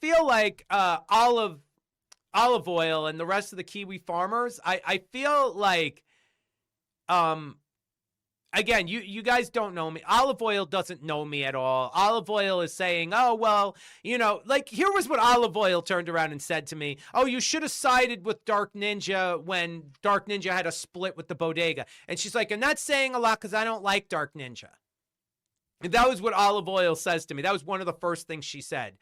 feel like olive oil and the rest of the Kiwi farmers, I feel like, again, you guys don't know me. Olive oil doesn't know me at all. Olive oil is saying, oh, well, like, here was what Olive oil turned around and said to me. Oh, you should have sided with Dark Ninja when Dark Ninja had a split with the bodega. And she's like, and that's saying a lot because I don't like Dark Ninja. And that was what Olive oil says to me. That was one of the first things she said.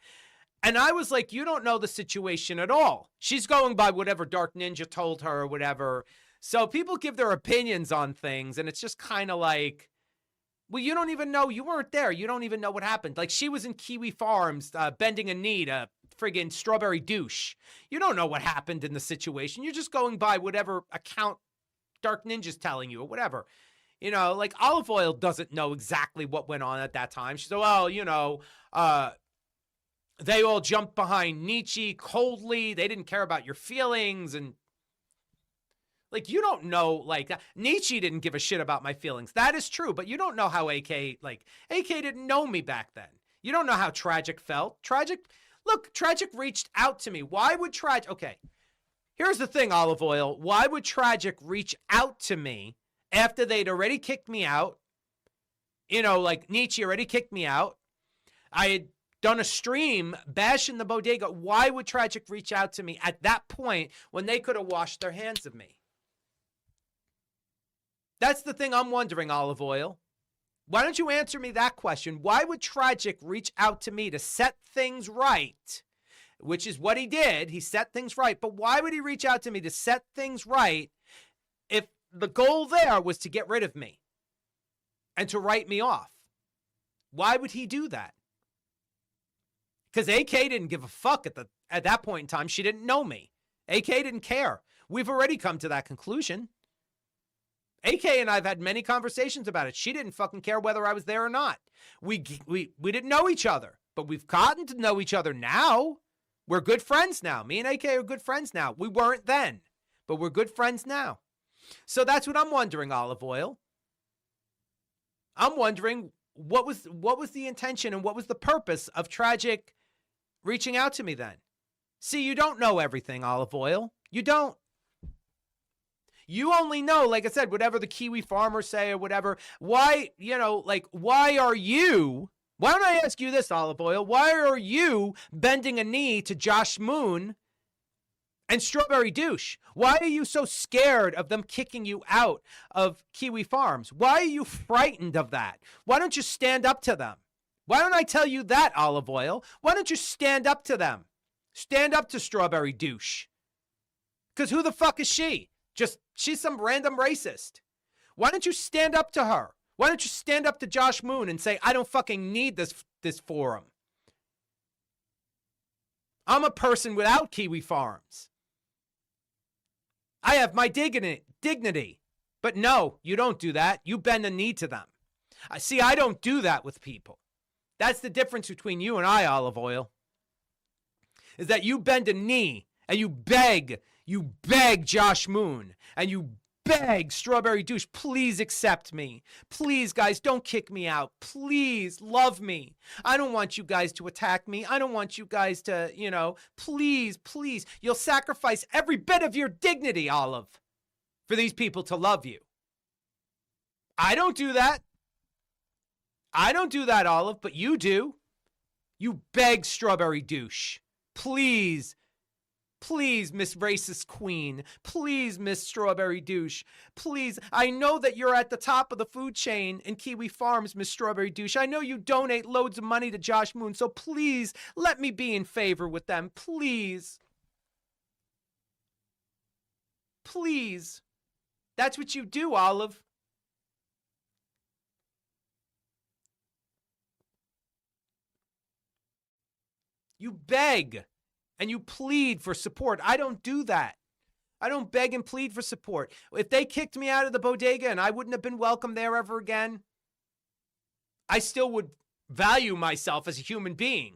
And I was like, you don't know the situation at all. She's going by whatever Dark Ninja told her or whatever. So people give their opinions on things, and it's just kind of like, well, you don't even know. You weren't there. You don't even know what happened. Like, she was in Kiwi Farms bending a knee to friggin' Strawberry Douche. You don't know what happened in the situation. You're just going by whatever account Dark Ninja's telling you or whatever. Like, Olive oil doesn't know exactly what went on at that time. She said, well, they all jumped behind Nietzsche coldly. They didn't care about your feelings. And, like, you don't know, like, Nietzsche didn't give a shit about my feelings. That is true. But you don't know how AK didn't know me back then. You don't know how Tragic felt. Tragic reached out to me. Why would Tragic, okay, here's the thing, Olive oil. Why would Tragic reach out to me after they'd already kicked me out? Like, Nietzsche already kicked me out. I had done a stream bashing the bodega. Why would Tragic reach out to me at that point when they could have washed their hands of me? That's the thing I'm wondering, Olive oil. Why don't you answer me that question? Why would Tragic reach out to me to set things right? Which is what he did. He set things right. But why would he reach out to me to set things right if the goal there was to get rid of me and to write me off? Why would he do that? Because AK didn't give a fuck at that point in time. She didn't know me. AK didn't care. We've already come to that conclusion. AK and I've had many conversations about it. She didn't fucking care whether I was there or not. We didn't know each other, but we've gotten to know each other now. We're good friends now. Me and AK are good friends now. We weren't then, but we're good friends now. So that's what I'm wondering, Olive oil. I'm wondering what was the intention and what was the purpose of Tragic reaching out to me then? See, you don't know everything, Olive oil. You don't. You only know, like I said, whatever the Kiwi farmers say or whatever. Why, why are you, why don't I ask you this, Olive oil? Why are you bending a knee to Josh Moon and Strawberry Douche? Why are you so scared of them kicking you out of Kiwi Farms? Why are you frightened of that? Why don't you stand up to them? Why don't I tell you that, Olive oil? Why don't you stand up to them? Stand up to Strawberry Douche. Because who the fuck is she? She's some random racist. Why don't you stand up to her? Why don't you stand up to Josh Moon and say, I don't fucking need this forum. I'm a person without Kiwi Farms. I have my dignity. But no, you don't do that. You bend the knee to them. See, I don't do that with people. That's the difference between you and I, Olive oil. Is that you bend a knee and you beg Josh Moon and you beg Strawberry Douche, please accept me. Please, guys, don't kick me out. Please love me. I don't want you guys to attack me. I don't want you guys to, please. You'll sacrifice every bit of your dignity, Olive, for these people to love you. I don't do that. I don't do that, Olive, but you do. You beg Strawberry Douche. Please, Miss Racist Queen. Please, Miss Strawberry Douche. Please, I know that you're at the top of the food chain in Kiwi Farms, Miss Strawberry Douche. I know you donate loads of money to Josh Moon, so please let me be in favor with them. Please. Please. That's what you do, Olive. You beg and you plead for support. I don't do that. I don't beg and plead for support. If they kicked me out of the bodega and I wouldn't have been welcome there ever again, I still would value myself as a human being.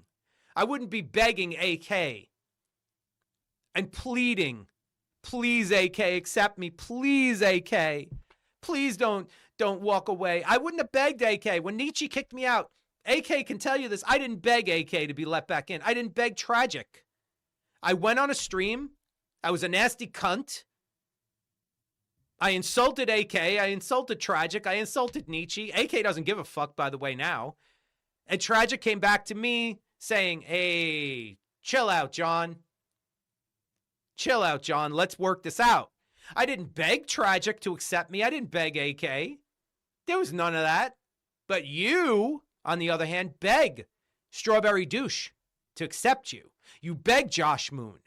I wouldn't be begging AK and pleading, please, AK, accept me. Please, AK. Please don't walk away. I wouldn't have begged AK. When Nietzsche kicked me out, AK can tell you this. I didn't beg AK to be let back in. I didn't beg Tragic. I went on a stream. I was a nasty cunt. I insulted AK. I insulted Tragic. I insulted Nietzsche. AK doesn't give a fuck, by the way, now. And Tragic came back to me saying, hey, chill out, John. Chill out, John. Let's work this out. I didn't beg Tragic to accept me. I didn't beg AK. There was none of that. But you, on the other hand, beg Strawberry Douche to accept you. You beg Josh Moon.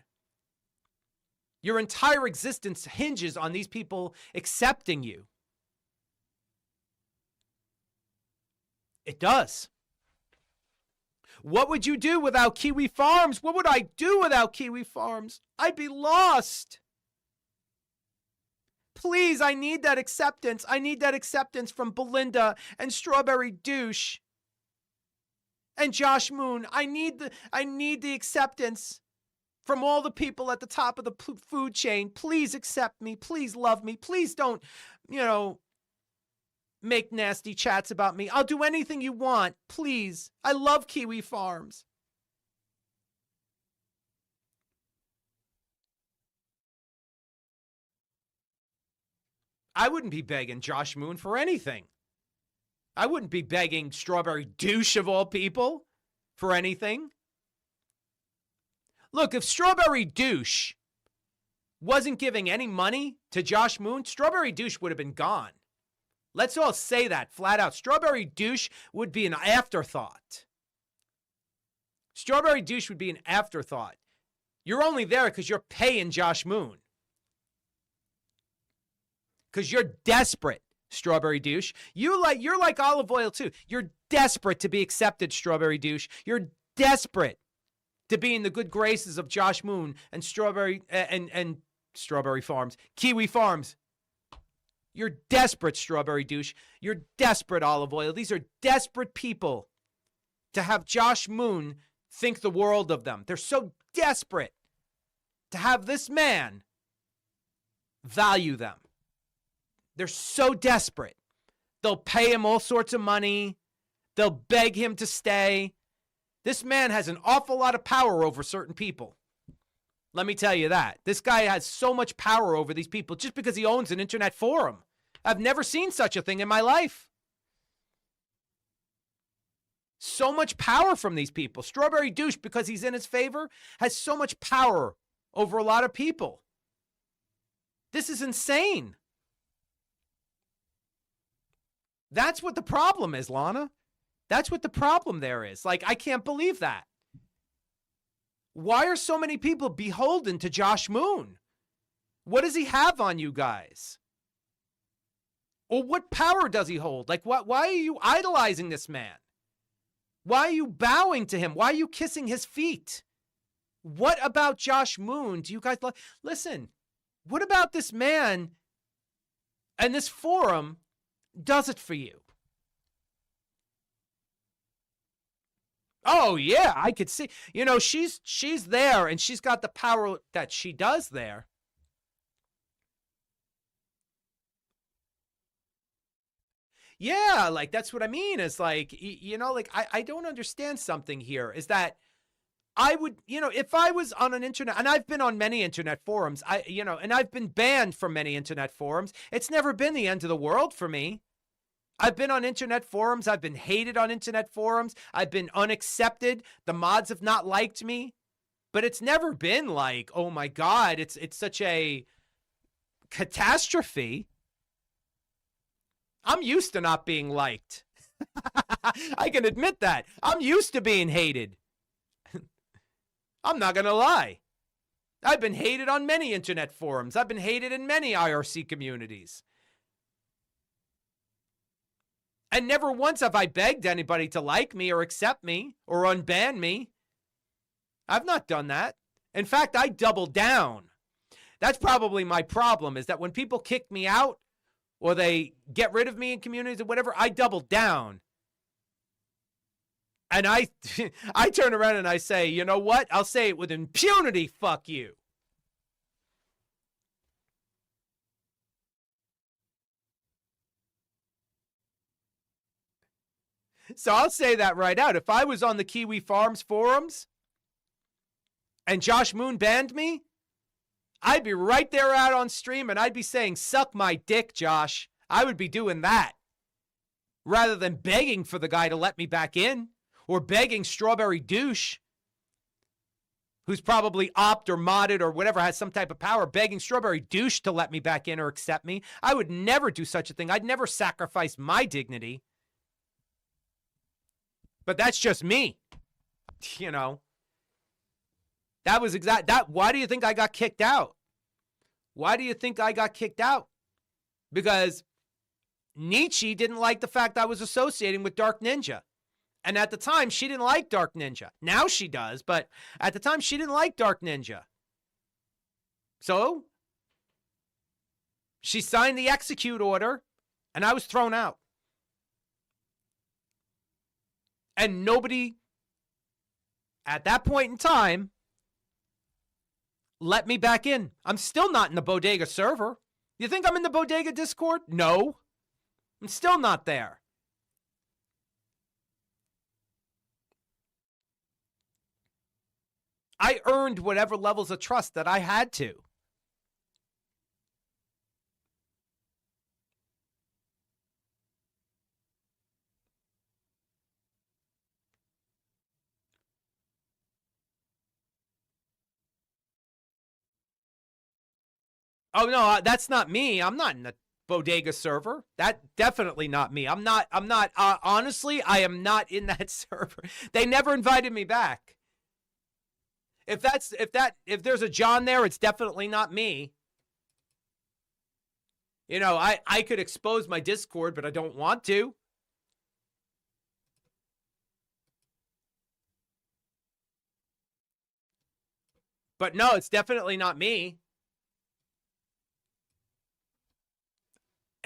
Your entire existence hinges on these people accepting you. It does. What would you do without Kiwi Farms? What would I do without Kiwi Farms? I'd be lost. Please, I need that acceptance. I need that acceptance from Belinda and Strawberry Douche and Josh Moon. I need the acceptance from all the people at the top of the food chain. Please accept me. Please love me. Please don't, make nasty chats about me. I'll do anything you want. Please. I love Kiwi Farms. I wouldn't be begging Josh Moon for anything. I wouldn't be begging Strawberry Douche, of all people, for anything. Look, if Strawberry Douche wasn't giving any money to Josh Moon, Strawberry Douche would have been gone. Let's all say that flat out. Strawberry Douche would be an afterthought. Strawberry Douche would be an afterthought. You're only there because you're paying Josh Moon. Because you're desperate, Strawberry Douche. You're like Olive Oil, too. You're desperate to be accepted, Strawberry Douche. You're desperate to be in the good graces of Josh Moon and Strawberry Farms, Kiwi Farms. You're desperate, Strawberry Douche. You're desperate, Olive Oil. These are desperate people to have Josh Moon think the world of them. They're so desperate to have this man value them. They're so desperate. They'll pay him all sorts of money. They'll beg him to stay. This man has an awful lot of power over certain people. Let me tell you that. This guy has so much power over these people just because he owns an internet forum. I've never seen such a thing in my life. So much power from these people. Strawberry Douche, because he's in his favor, has so much power over a lot of people. This is insane. That's what the problem is, Lana. That's what the problem there is. Like, I can't believe that. Why are so many people beholden to Josh Moon? What does he have on you guys? Or what power does he hold? Like, why are you idolizing this man? Why are you bowing to him? Why are you kissing his feet? What about Josh Moon do you guys love? Listen, what about this man and this forum does it for you? Oh, yeah, I could see. She's there, and she's got the power that she does there. Yeah, like, that's what I mean. It's like, I don't understand something here. Is that I would, if I was on an internet, and I've been on many internet forums, and I've been banned from many internet forums. It's never been the end of the world for me. I've been on internet forums. I've been hated on internet forums. I've been unaccepted. The mods have not liked me. But it's never been like, oh my God, it's such a catastrophe. I'm used to not being liked. I can admit that. I'm used to being hated. I'm not going to lie. I've been hated on many internet forums. I've been hated in many IRC communities. And never once have I begged anybody to like me or accept me or unban me. I've not done that. In fact, I double down. That's probably my problem, is that when people kick me out or they get rid of me in communities or whatever, I double down. And I turn around and I say, you know what? I'll say it with impunity, fuck you. So I'll say that right out. If I was on the Kiwi Farms forums and Josh Moon banned me, I'd be right there out on stream and I'd be saying, suck my dick, Josh. I would be doing that rather than begging for the guy to let me back in, or begging Strawberry Douche, who's probably opt or modded or whatever, has some type of power, begging Strawberry Douche to let me back in or accept me. I would never do such a thing. I'd never sacrifice my dignity. But that's just me. You know. That was that. Why do you think I got kicked out? Why do you think I got kicked out? Because Nietzsche didn't like the fact I was associating with Dark Ninja. And at the time, she didn't like Dark Ninja. Now she does, but at the time, she didn't like Dark Ninja. So she signed the execute order, and I was thrown out. And nobody, at that point in time, let me back in. I'm still not in the Bodega server. You think I'm in the Bodega Discord? No. I'm still not there. I earned whatever levels of trust that I had to. Oh, no, that's not me. I'm not in the Bodega server. That definitely not me. I'm not, honestly, I am not in that server. They never invited me back. If there's a John there, it's definitely not me. You know, I could expose my Discord, but I don't want to. But no, it's definitely not me.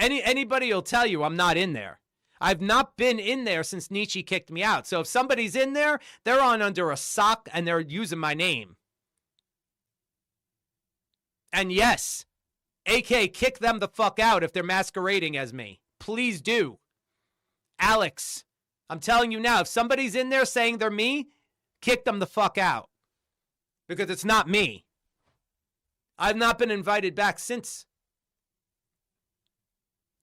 Anybody will tell you I'm not in there. I've not been in there since Nietzsche kicked me out. So if somebody's in there, they're on under a sock and they're using my name. And yes, AK, kick them the fuck out if they're masquerading as me. Please do. Alex, I'm telling you now, if somebody's in there saying they're me, kick them the fuck out. Because it's not me. I've not been invited back since.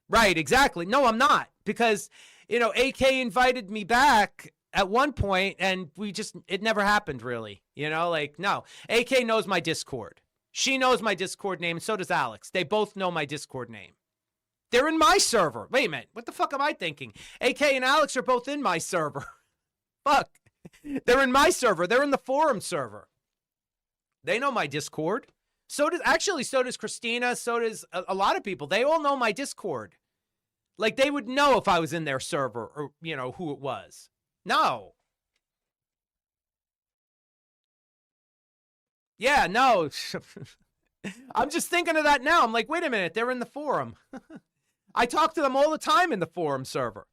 Right, exactly. No, I'm not. Because, you know, AK invited me back at one point and it never happened really. You know, like, no. AK knows my Discord. She knows my Discord name, and so does Alex. They both know my Discord name. They're in my server. Wait a minute. What the fuck am I thinking? AK and Alex are both in my server. Fuck. They're in my server. They're in the forum server. They know my Discord. So does Christina. So does a lot of people. They all know my Discord. Like, they would know if I was in their server or, you know, who it was. No. Yeah, no. I'm just thinking of that now. I'm like, wait a minute. They're in the forum. I talk to them all the time in the forum server.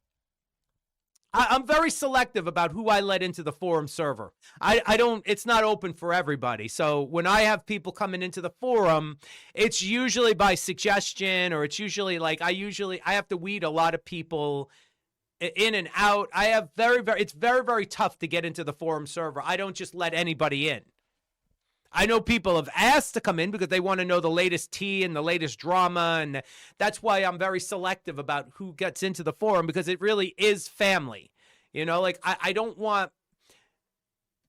I'm very selective about who I let into the forum server. It's not open for everybody. So when I have people coming into the forum, it's usually by suggestion, or it's usually like, I have to weed a lot of people in and out. It's very, very tough to get into the forum server. I don't just let anybody in. I know people have asked to come in because they want to know the latest tea and the latest drama, and that's why I'm very selective about who gets into the forum, because it really is family. You know, like, I don't want,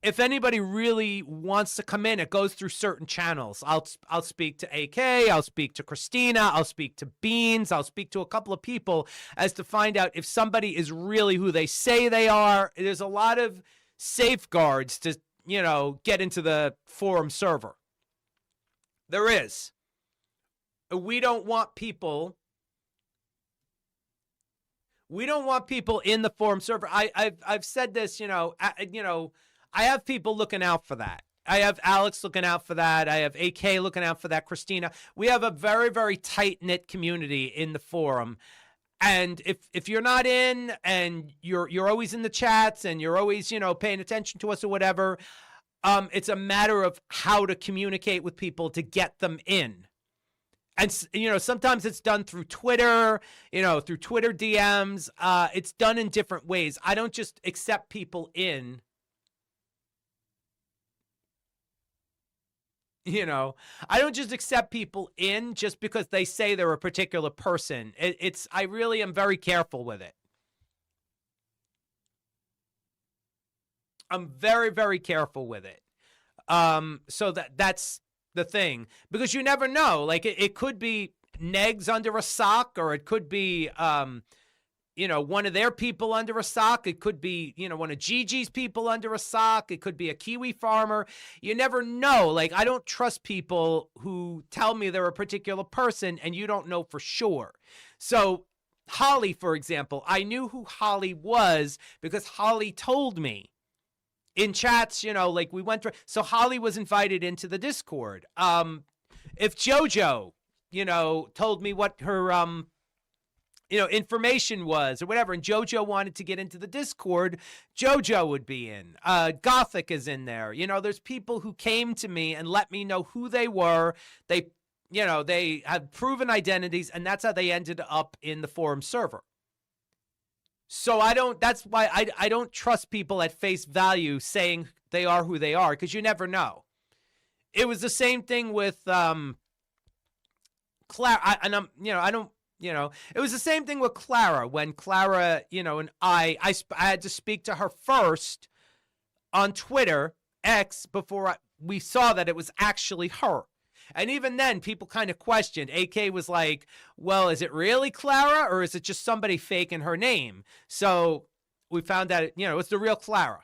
if anybody really wants to come in, it goes through certain channels. I'll speak to AK, I'll speak to Christina, I'll speak to Beans, I'll speak to a couple of people as to find out if somebody is really who they say they are. There's a lot of safeguards to, you know, get into the forum server. There is. We don't want people in the forum server. I've said this, you know, I have people looking out for that. I have Alex looking out for that. I have AK looking out for that. Christina. We have a very, very tight-knit community in the forum. And if you're not in, and you're always in the chats, and you're always, you know, paying attention to us or whatever, it's a matter of how to communicate with people to get them in. And, sometimes it's done through Twitter, through Twitter DMs. It's done in different ways. I don't just accept people in, I don't just accept people in just because they say they're a particular person. I really am very careful with it. I'm very, very careful with it. So that's the thing, because you never know. Like it could be Negs under a sock, or it could be, one of their people under a sock. It could be, one of Gigi's people under a sock. It could be a kiwi farmer. You never know. Like, I don't trust people who tell me they're a particular person and you don't know for sure. So Holly, for example, I knew who Holly was because Holly told me. In chats, like we went through. So Holly was invited into the Discord. If JoJo, told me what her, information was or whatever, and JoJo wanted to get into the Discord, JoJo would be in. Gothic is in there. There's people who came to me and let me know who they were. They had proven identities, and that's how they ended up in the forum server. So that's why I don't trust people at face value saying they are who they are, because you never know. It was the same thing with Clara, it was the same thing with Clara when Clara, and I had to speak to her first on Twitter, X, before we saw that it was actually her. And even then, people kind of questioned. AK was like, well, is it really Clara, or is it just somebody faking her name? So we found out, it's the real Clara.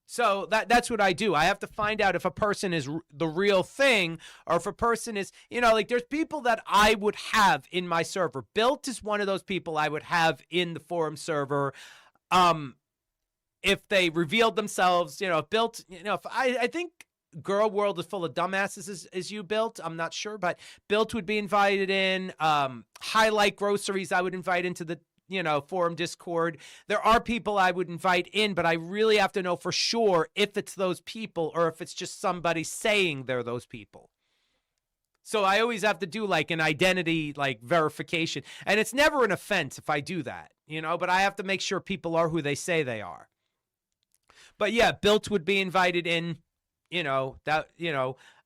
So that's what I do. I have to find out if a person is the real thing, or if a person is, there's people that I would have in my server. Built is one of those people I would have in the forum server. If they revealed themselves, Built, if I think Girl World is full of dumbasses as you, Built. I'm not sure, but Built would be invited in. Highlight Groceries I would invite into the forum Discord. There are people I would invite in, but I really have to know for sure if it's those people or if it's just somebody saying they're those people. So I always have to do like an identity verification, and it's never an offense if I do that, but I have to make sure people are who they say they are. But yeah, Built would be invited in.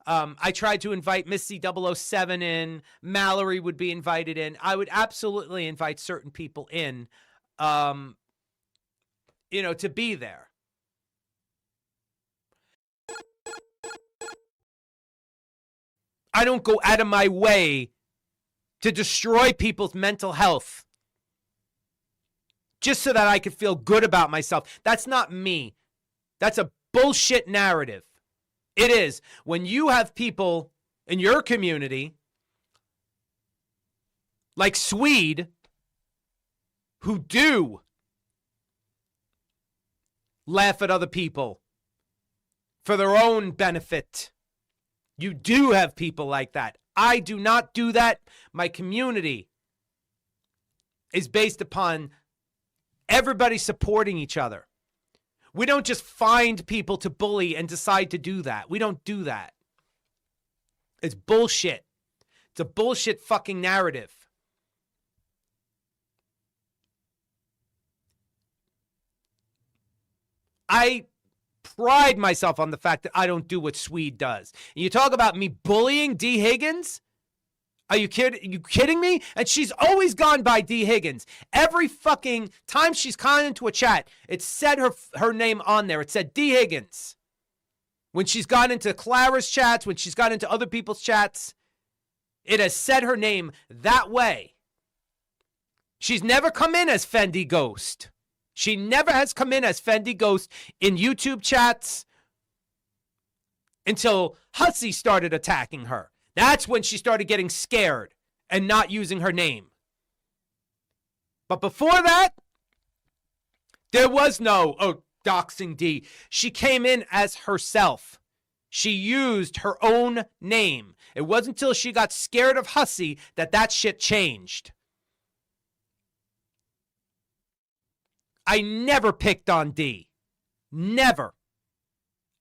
I tried to invite Missy 007 in. Mallory would be invited in. I would absolutely invite certain people in, to be there. I don't go out of my way to destroy people's mental health just so that I could feel good about myself. That's not me. That's a bullshit narrative. It is. When you have people in your community like Swede who do laugh at other people for their own benefit. You do have people like that. I do not do that. My community is based upon everybody supporting each other. We don't just find people to bully and decide to do that. We don't do that. It's bullshit. It's a bullshit fucking narrative. I pride myself on the fact that I don't do what Swede does. And you talk about me bullying D. Higgins? Are you kidding me? And she's always gone by D. Higgins. Every fucking time she's gone into a chat, it said her name on there. It said D. Higgins. When she's gone into Clara's chats, when she's gone into other people's chats, it has said her name that way. She's never come in as Fendi Ghost. She never has come in as Fendi Ghost in YouTube chats until Hussey started attacking her. That's when she started getting scared and not using her name. But before that, there was no doxing D. She came in as herself. She used her own name. It wasn't until she got scared of Hussey that shit changed. I never picked on D. Never.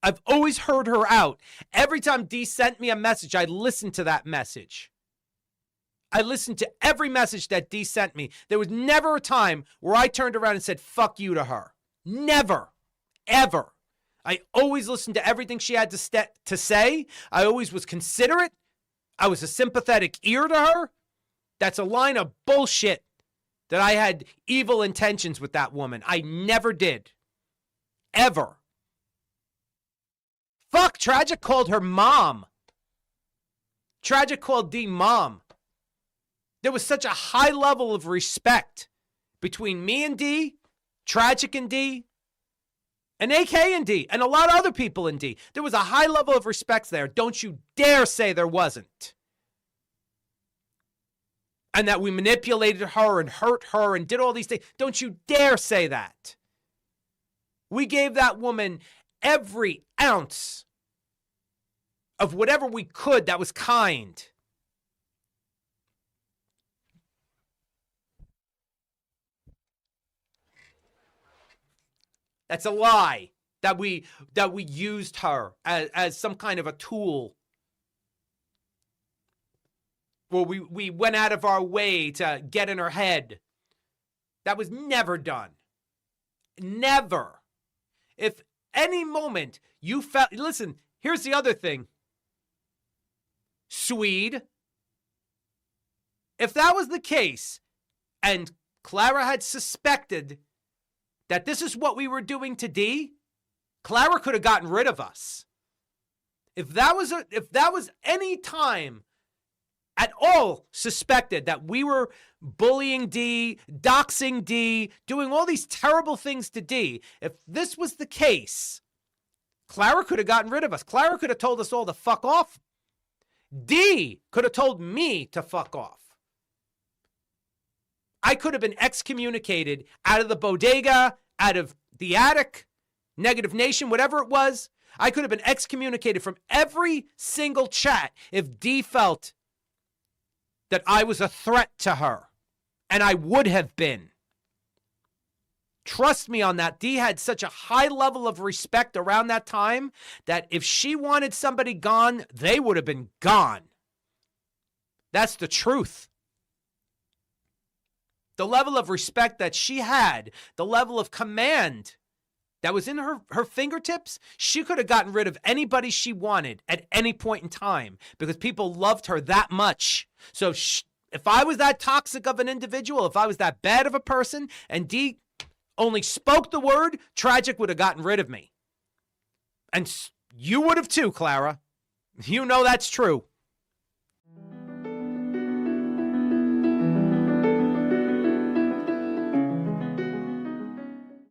I've always heard her out. Every time Dee sent me a message, I listened to that message. I listened to every message that Dee sent me. There was never a time where I turned around and said, fuck you to her. Never. Ever. I always listened to everything she had to say. I always was considerate. I was a sympathetic ear to her. That's a line of bullshit that I had evil intentions with that woman. I never did. Ever. Fuck, Tragic called her mom. Tragic called Dee mom. There was such a high level of respect between me and Dee, Tragic and Dee, and AK and Dee, and a lot of other people in Dee. There was a high level of respect there. Don't you dare say there wasn't. And that we manipulated her and hurt her and did all these things. Don't you dare say that. We gave that woman every ounce of whatever we could that was kind. That's a lie that we used her as some kind of a tool. Well, we went out of our way to get in her head. That was never done. Never. If any moment you felt... Listen, here's the other thing. Swede. If that was the case, and Clara had suspected that this is what we were doing to Dee, Clara could have gotten rid of us. If that was any time at all suspected that we were bullying Dee, doxing Dee, doing all these terrible things to Dee, if this was the case, Clara could have gotten rid of us. Clara could have told us all to fuck off. Dee could have told me to fuck off. I could have been excommunicated out of the bodega, out of the attic, Negative Nation, whatever it was. I could have been excommunicated from every single chat if Dee felt that I was a threat to her. And I would have been. Trust me on that. Dee had such a high level of respect around that time that if she wanted somebody gone, they would have been gone. That's the truth. The level of respect that she had, the level of command that was in her fingertips, she could have gotten rid of anybody she wanted at any point in time because people loved her that much. So if I was that toxic of an individual, if I was that bad of a person, and Dee only spoke the word, Tragic would have gotten rid of me. And you would have too, Clara. You know that's true.